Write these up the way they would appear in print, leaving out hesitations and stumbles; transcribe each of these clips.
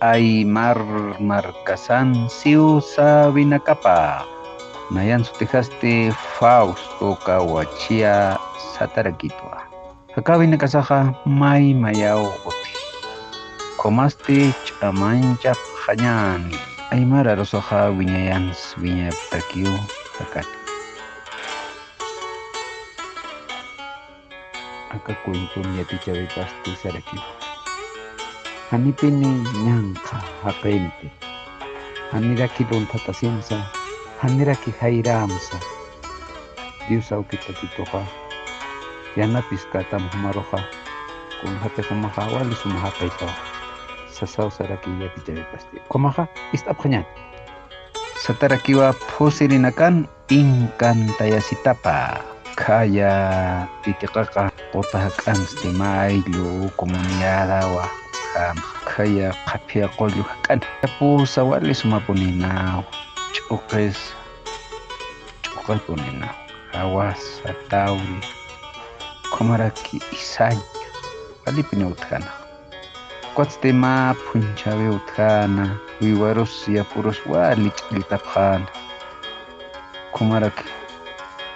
Aymar Marcasan Siu Sabinacapa. Nayan sutijaste Fausto Kawachia Satarakitwa. Hakawin nakasaha may mayaw uti. Komaste chamanchap hanyani. Aymar arosoha winyayans winyaptakyu hakat. Aka kuintun yati chawi pasti sarakyu. Hanipini ñanqa haqinpi. Haniraki luntata simsa. Haniraki hayramsa. Dios aukita titoha. Yanapis katam humaroha. Kung hate humaha wali sumaha kaito. Sasaw saraki yati chawi pasti. Kumaha istap kanyan. Satarakiwa pusirinakan inkantayasitapa. Kaya titikaka otahakan stimaylo komunidad wa. Kaya kapia kolyo kan po sa wali sumapuninaw chukay puninaw awas at tawli kumaraki isay wali pinautkana kwats tema punchawe utkana wiwaros ya puros wali chilitaphan kumaraki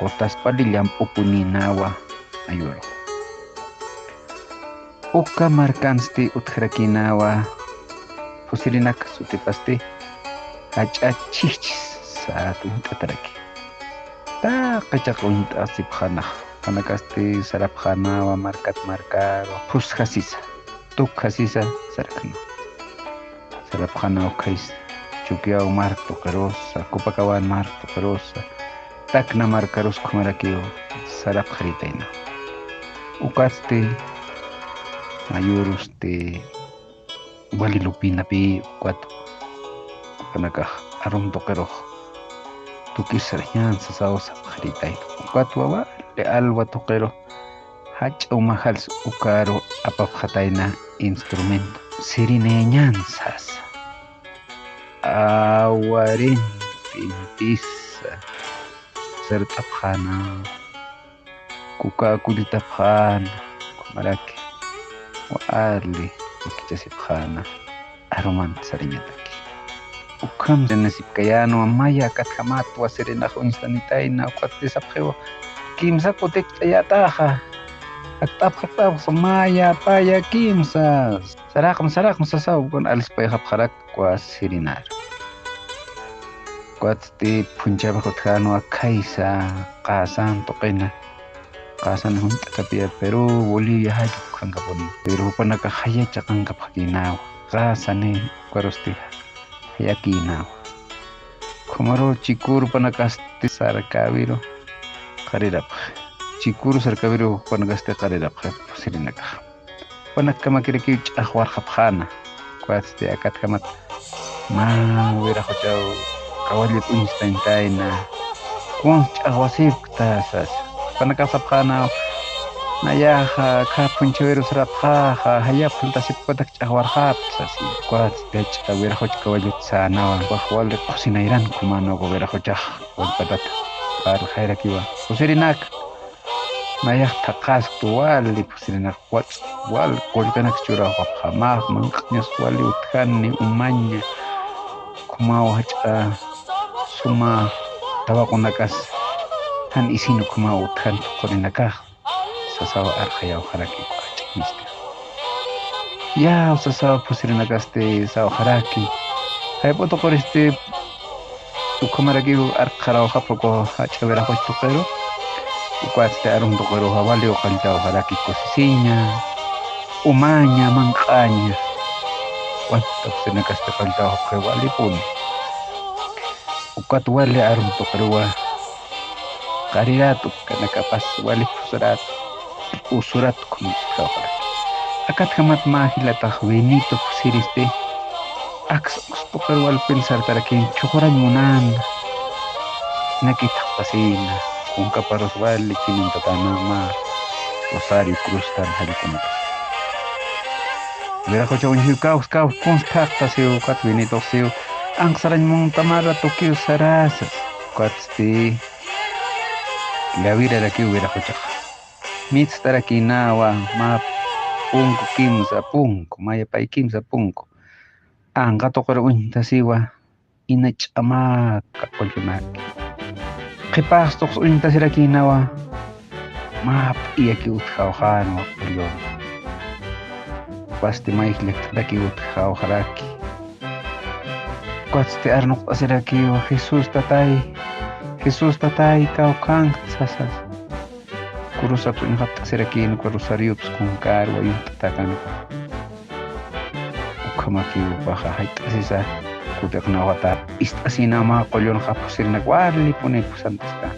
otas palilyam upuninawa ayuro Uka markansti utkrakinawa pusirinak sutipasti hachachichis saatu tataraki ta qachaqun tasip khanaq kanakasti sarapkhanawa markat markaro pus khasisa tuk khasisa sarakno sarapkhanaw khais chukiaw marto karosa kupakawan marto karosa takna markaros khumarakio sarap kharitaina ukasti Mayurus de Walilupina pi cuatro Panaka Arum Tokero Tukisarjan Sasaos Haritai Cuatro de Alba Tokero Hach o Mahals Ukaro Apapjataina instrumento Sirineñanzas Awarin Pisa Sertapjana Kuka Kulitapjana Kumaraki Wali ukichasipkhana aroman sariñataki ukam nasip kayano maya kathamat wasirina instanitaina ukatisapkheo kimsa kutik ayataha atapkhata maya paya kimsa sarakam sasaw kon alispay khapkharak wasirinar kwatsti punjab khothano akaisa qasan toqina Kasan hunta kapia Peru Bolivia haju kangkapon Peru panaka haya cakangkap hakinaw kasane kwarosti hayakinaw kumaro chikur panakasti sarakaviro karirap chikur sarakaviro panakasti karirap sirinaka panakamakiriki ahwar khapkhana kwasti akat kamat ma wira khojaw kawalit unstantaina kun ahwasif tasas Panakasapkhana nayaha kapunchawero sarapha haya pultasip kotak chahwarhap sasi kwat dech awirhoch kawalut sana wahwal kusinairan kumano ko wirhoch wal patat par khairakiwa pusirinak nayah takas tuwal pusirinak wat wal kolkanak chura wapha ma mangnyas wali utkan ni umanya kumaw hacha suma tawakunakas han isinu kuma utkan korinaka sasawa arkhaya haraki kwachiste ya sasawa pusirinakaste sawa haraki hay poto koriste tukamaraki arkhara khapoko hachawera hochtukero ukwaste arum tokero hawali oqantaw haraki kosisiña umaña manqaña wanta pusirinakaste qaltaw khewali puni ukat wali arum tokero Karirato kanakapas wali usurat como kawala akat kamat mahilata Benito pusiriste aks tokar wal pensar tarakin chokoran munan nakitapasina kung kaparos wali kinintatanama Rosario Cruz tan halikuna Vera ko chawin kaus konstakta siu kat Benito siu ang saran mong tamara tokyo sarasas katsti Lavira la que hubiera hocha. Mitz tarakinawa ma punko kimsa punko maya pai kimsa punko. Angka toqor uintasiwa inach'amaka qullunaki qhipaqstoq uintasirakiinawa map'iyaki utqhawqanwa qullun wasti mayqlliqt'aki utqhawqaraki quatsti arnoqt'asirakiwa Jesus tatay kawqanqa sasas kurusapa inqat'asirakinuqa Rosariopis Qunqarwa yunt'atakanqa uqhamakiupaqa hayt'asisa kutiqnawata ist'asinama qullunqa pusirnak warlipunekus antasqa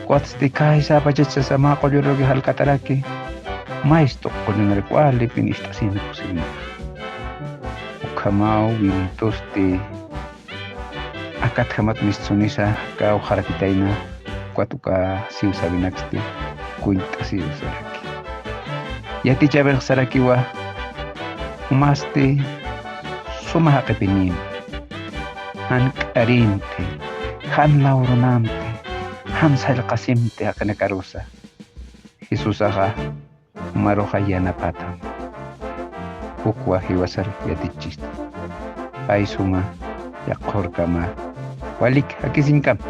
quatsti kaysapa chachasama qullurruki hallq'ataraki maystoq qullunariki warlipin ist'asina pusirnak uqhamaw wintusti akatqamat mistunisa kawqarapitayna quatuqa siwsabinaxti kuint'asiwsaraki yatichapiqsarakiwa masti sumaq qipinimi han k'arinti han lawrunanti han sallqasimti haqina karusa Jesusaqa maruqa yanapatan huk wahiwasar yatichista pay suma yaqqurkama walik hakisinkama